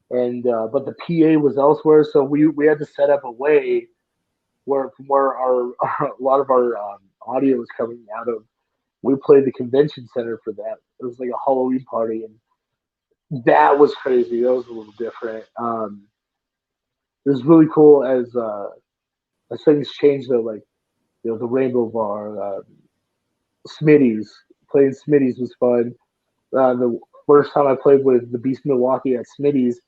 Speaker 2: but the PA was elsewhere, so we had to set up a way where from where a lot of our audio was coming out of. We played the convention center for that. It was like a Halloween party, and that was crazy. That was a little different. It was really cool as things changed though. Like the Rainbow Bar, Smitty's playing Smitty's was fun. The first time I played with the Beast Milwaukee at Smitty's,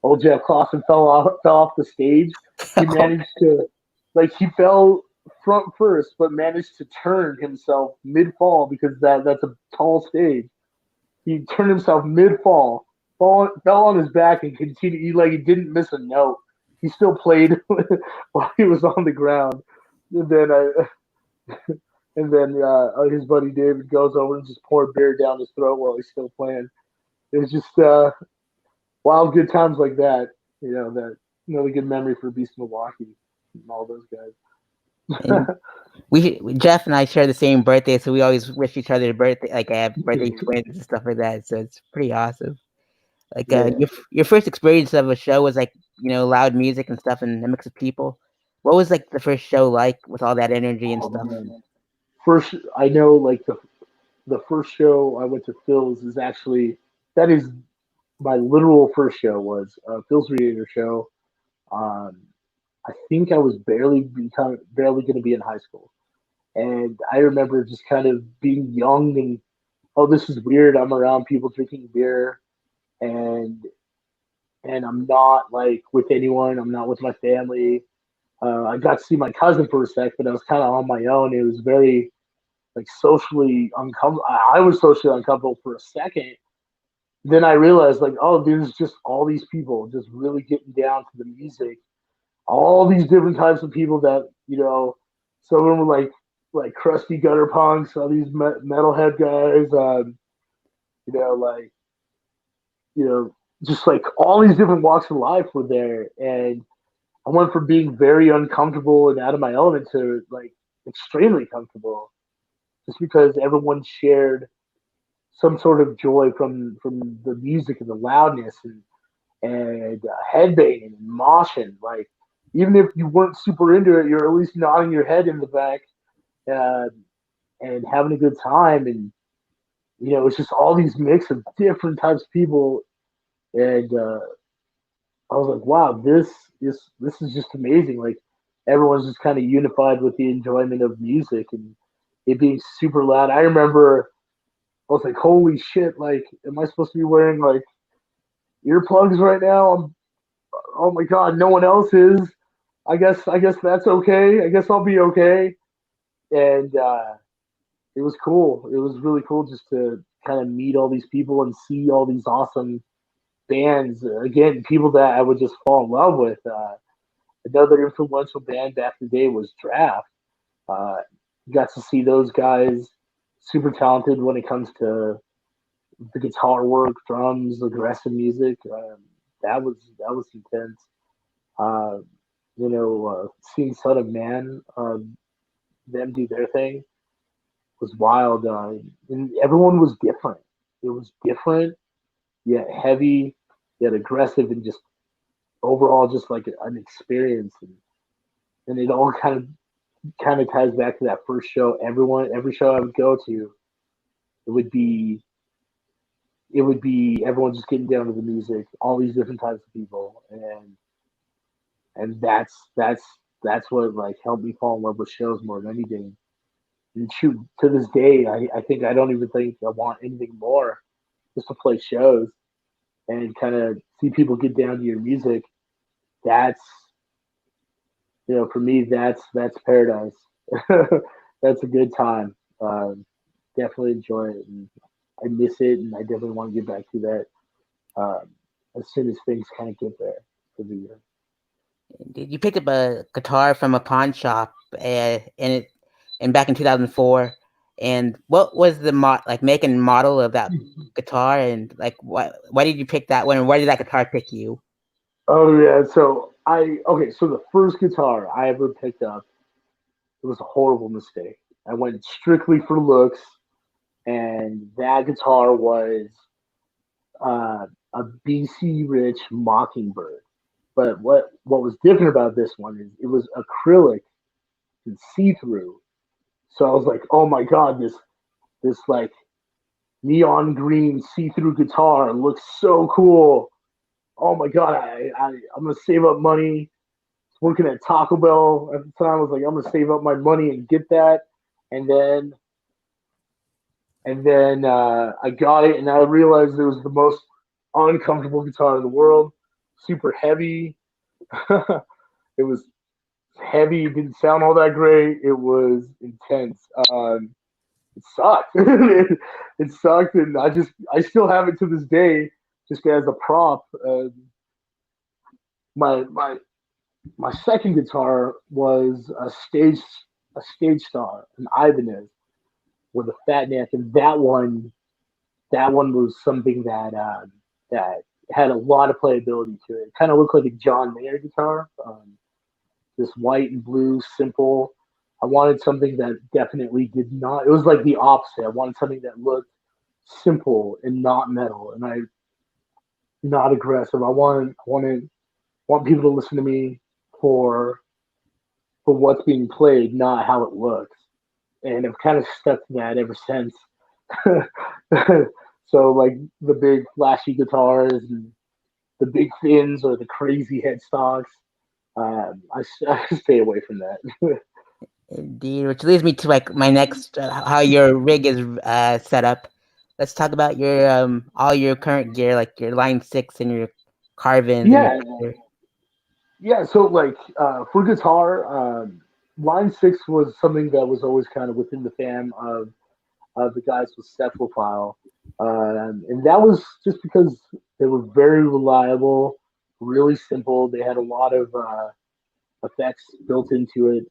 Speaker 2: old Jeff Clausen fell off the stage. He managed to he fell front first, but managed to turn himself mid fall because that's a tall stage. He turned himself mid fall, fell on his back, and continued. He didn't miss a note. He still played while he was on the ground. And then his buddy David goes over and just poured beer down his throat while he's still playing. It was just wild good times like that, you know, that Another good memory for Beast Milwaukee and all those
Speaker 1: And
Speaker 2: guys.
Speaker 1: Jeff and I share the same birthday, so we always wish each other birthday, like I have birthday twins and stuff like that. So it's pretty awesome. Like
Speaker 2: Yeah.
Speaker 1: your first experience of a show was like loud music and stuff and a mix of people. What was like the first show like with all that energy and
Speaker 2: Oh
Speaker 1: stuff?
Speaker 2: man. First, I know like the first show I went to Phil's is actually that is my literal first show was Phil's Radiator show. Um, I think I was barely going to be in high school, and I remember just kind of being young and oh, this is weird. I'm around people drinking beer, and I'm not like with anyone. I'm not with my family. I got to see my cousin for a sec, but I was kind of on my own. It was very like socially uncomfortable. I was socially uncomfortable for a second. Then I realized like, oh, there's just all these people just really getting down to the music. All these different types of people that some of them were like crusty gutter punks, all these metalhead guys, like you know, just like all these different walks of life were there, and I went from being very uncomfortable and out of my element to like extremely comfortable, just because everyone shared some sort of joy from the music and the loudness and headbanging and moshing. Like even if you weren't super into it, you're at least nodding your head in the back uh, and having a good time. And it's just all these mix of different types of people. And I was like, wow, this is just amazing. Like everyone's just kind of unified with the enjoyment of music and it being super loud. I remember I was like, holy shit! Like, am I supposed to be wearing like earplugs right now? Oh my god, no one else is. I guess that's okay. I guess I'll be okay. And it was cool. It was really cool just to kind of meet all these people and see all these awesome bands. Again, people that I would just fall in love with. Another influential band back in the day was Draft. Uh, got to see those guys. Super talented when it comes to the guitar work, drums, aggressive music. That was intense. Uh, seeing Son of Man, them do their thing was wild. And everyone was different. It was different, yet heavy, yet aggressive, and just overall just like an experience. And it all kind of ties back to that first show. Every show I would go to, it would be everyone just getting down to the music, all these different types of people, and that's what like helped me fall in love with shows more than anything. And shoot, to this day, I think I don't even think I want anything more, just to play shows and kind of see people get down to your music. That's for me, that's paradise. That's a good time. Definitely enjoy it, and I miss it, and I definitely want to get back to that um, as soon as things kind of get there for the year.
Speaker 1: You picked up a guitar from a pawn shop, and back in 2004. And what was the like make and model of that guitar? And like, why did you pick that one? And why did that guitar pick you?
Speaker 2: Oh yeah, so so the first guitar I ever picked up, it was a horrible mistake. I went strictly for looks, and that guitar was a BC Rich Mockingbird. But what was different about this one is it was acrylic and see through. So I was like, oh my god, this like neon green see through guitar looks so cool. Oh my god, I'm gonna save up money. Working at Taco Bell at the time, I was like, I'm gonna save up my money and get that. And then I got it, and I realized it was the most uncomfortable guitar in the world. Super heavy. It was heavy. It didn't sound all that great. It was intense. It sucked. It sucked, and I still have it to this day, just as a prop. My my second guitar was a stage star, an Ibanez with a fat neck, and that one was something that had a lot of playability to it. It kind of looked like a John Mayer guitar, this white and blue, simple. I wanted something that definitely did not. It was like the opposite. I wanted something that looked simple and not metal, and I not aggressive. Want people to listen to me for for what's being played, not how it looks. And I've kind of stuck to that ever since. So like the big flashy guitars and the big fins or the crazy headstocks, I stay away from that.
Speaker 1: Indeed, which leads me to like my next how your rig is set up. Let's talk about your all your current gear, like your Line 6 and your Carvins and your
Speaker 2: Yeah,
Speaker 1: Fender.
Speaker 2: yeah. So like for guitar, Line Six was something that was always kind of within the fam of the guys with Cephalophile, and that was just because they were very reliable, really simple. They had a lot of effects built into it,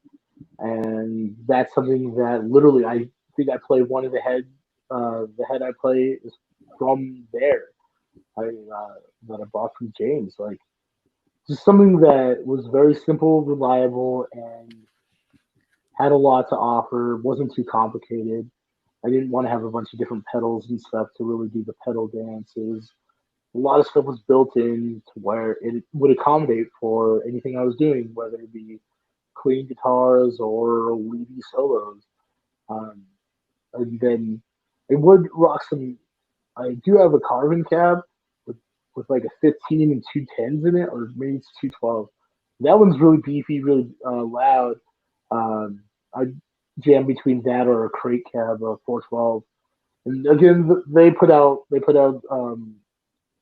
Speaker 2: and that's something that literally I think I play one of the head. The head I play is from there. That I bought from James. Like just something that was very simple, reliable, and had a lot to offer. Wasn't too complicated. I didn't want to have a bunch of different pedals and stuff to really do the pedal dances. A lot of stuff was built in to where it would accommodate for anything I was doing, whether it be clean guitars or leady solos. Um, and then it would rock some. I do have a carbon cab with like a 15 and two tens in it, or maybe it's 212. That one's really beefy, really loud. I jam between that or a crate cab, a 412. And again, they put out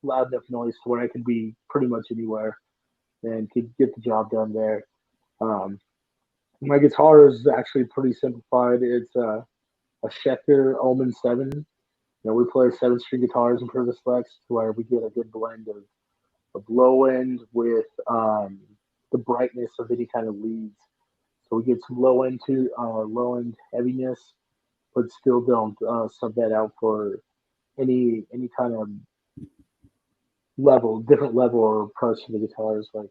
Speaker 2: loud enough noise to where I could be pretty much anywhere and could get the job done there. Um, my guitar is actually pretty simplified. It's a Schecter Omen 7. We play 7 string guitars in Purvis Flex to where we get a good blend of low end with the brightness of any kind of leads. So we get some low end heaviness, but still don't sub that out for any kind of different level or approach to the guitars. Like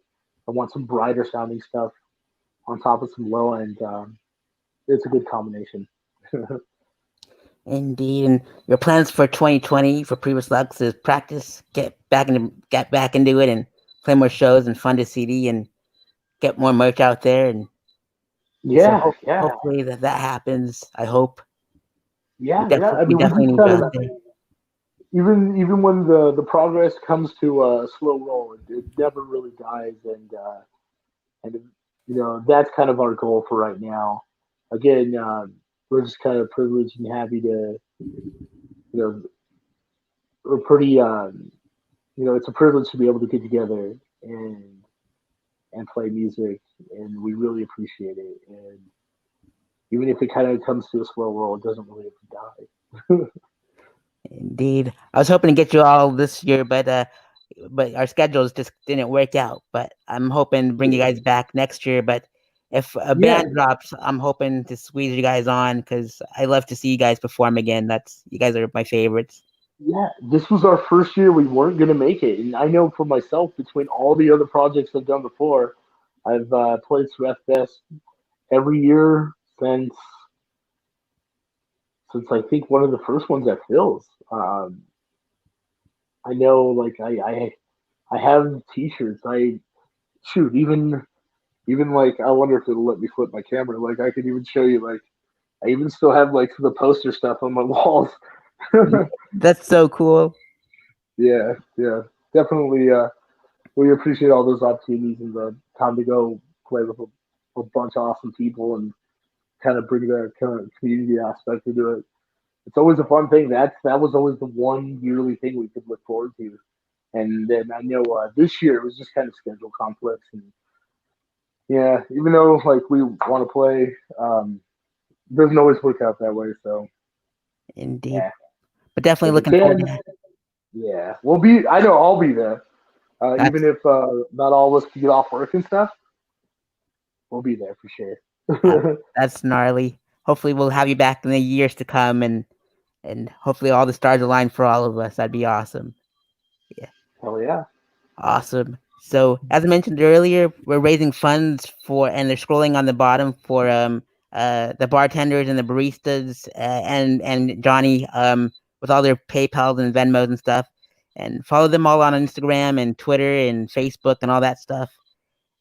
Speaker 2: I want some brighter sounding stuff on top of some low end. It's a good combination.
Speaker 1: Indeed, and your plans for 2020 for Previous Lux is practice, get back into it, and play more shows and fund a CD and get more merch out there. And so
Speaker 2: Yeah, yeah,
Speaker 1: hopefully that happens. I hope
Speaker 2: yeah. I
Speaker 1: we
Speaker 2: mean, we
Speaker 1: definitely
Speaker 2: just
Speaker 1: need you
Speaker 2: kind
Speaker 1: out
Speaker 2: of
Speaker 1: there.
Speaker 2: even when the progress comes to a slow roll, it never really dies, and that's kind of our goal for right now. Again, we're just kind of privileged and happy to you know we're pretty it's a privilege to be able to get together and play music, and we really appreciate it. And even if it kind of comes to a slow roll, it doesn't really have to die.
Speaker 1: Indeed, I was hoping to get you all this year, but our schedules just didn't work out. But I'm hoping to bring you guys back next year. But if a
Speaker 2: Yeah,
Speaker 1: band drops, I'm hoping to squeeze you guys on because I love to see you guys perform again. That's you guys are my favorites.
Speaker 2: yeah. This was our first year we weren't gonna make it, and I know for myself, between all the other projects I've done before, I've played Sref Fest every year since I think one of the first ones at Phil's. I know, like I have T-shirts. I shoot even like I wonder if it'll let me flip my camera. Like I could even show you. Like I even still have like the poster stuff on my walls.
Speaker 1: That's so cool.
Speaker 2: Yeah, yeah, definitely. We appreciate all those opportunities and the time to go play with a bunch of awesome people and kind of bring that kind of community aspect into it. It's always a fun thing. That was always the one yearly thing we could look forward to. And then I know this year it was just kind of schedule conflicts, and yeah, even though like we want to play, it doesn't always work out that way. So
Speaker 1: Indeed,
Speaker 2: yeah,
Speaker 1: but definitely
Speaker 2: if we
Speaker 1: looking forward to
Speaker 2: can,
Speaker 1: that.
Speaker 2: yeah, we'll be. I know I'll be there. Even
Speaker 1: That's
Speaker 2: if not all of us can get off work and stuff, we'll be there for
Speaker 1: that,
Speaker 2: sure.
Speaker 1: that's gnarly. Hopefully, we'll have you back in the years to come, and hopefully all the stars align for all of us. That'd be awesome. Yeah.
Speaker 2: Hell yeah.
Speaker 1: Awesome. So, as I mentioned earlier, we're raising funds for, and they're scrolling on the bottom for the bartenders and the baristas and Johnny with all their PayPal's and Venmos and stuff, and follow them all on Instagram and Twitter and Facebook and all that stuff,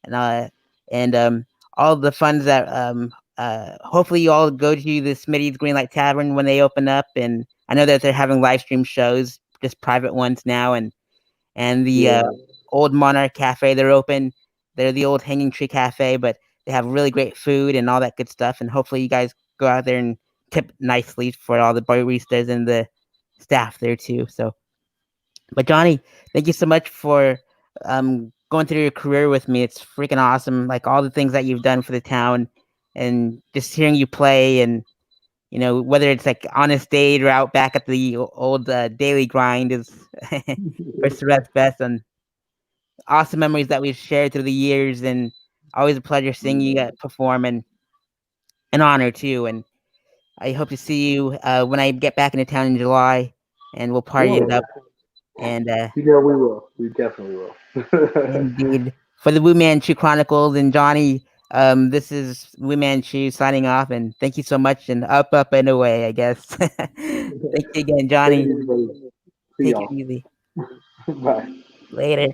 Speaker 1: and and all the funds that hopefully you all go to the Smitty's Greenlight Tavern when they open up, and I know that they're having live stream shows, just private ones now, and the
Speaker 2: Yeah.
Speaker 1: old Monarch Cafe. They're open. They're the old Hanging Tree Cafe, but they have really great food and all that good stuff. And hopefully, you guys go out there and tip nicely for all the baristas and the staff there too. So, but Johnny, thank you so much for going through your career with me. It's freaking awesome. Like all the things that you've done for the town, and just hearing you play, and whether it's like on a stage or out back at the old daily grind is for Surrett's best. And awesome memories that we've shared through the years, and always a pleasure seeing you perform, and an honor too. And I hope to see you when I get back into town in July, and we'll party it
Speaker 2: Whoa.
Speaker 1: up. And
Speaker 2: You know we will. We definitely will.
Speaker 1: indeed, for the Wu-Man Chu Chronicles and Johnny, this is Wu-Man Chu signing off. And thank you so much. And up, up and away, I guess. Thank you again,
Speaker 2: Take it
Speaker 1: Johnny.
Speaker 2: easy, buddy. See
Speaker 1: Take it
Speaker 2: y'all.
Speaker 1: easy.
Speaker 2: Bye.
Speaker 1: Later.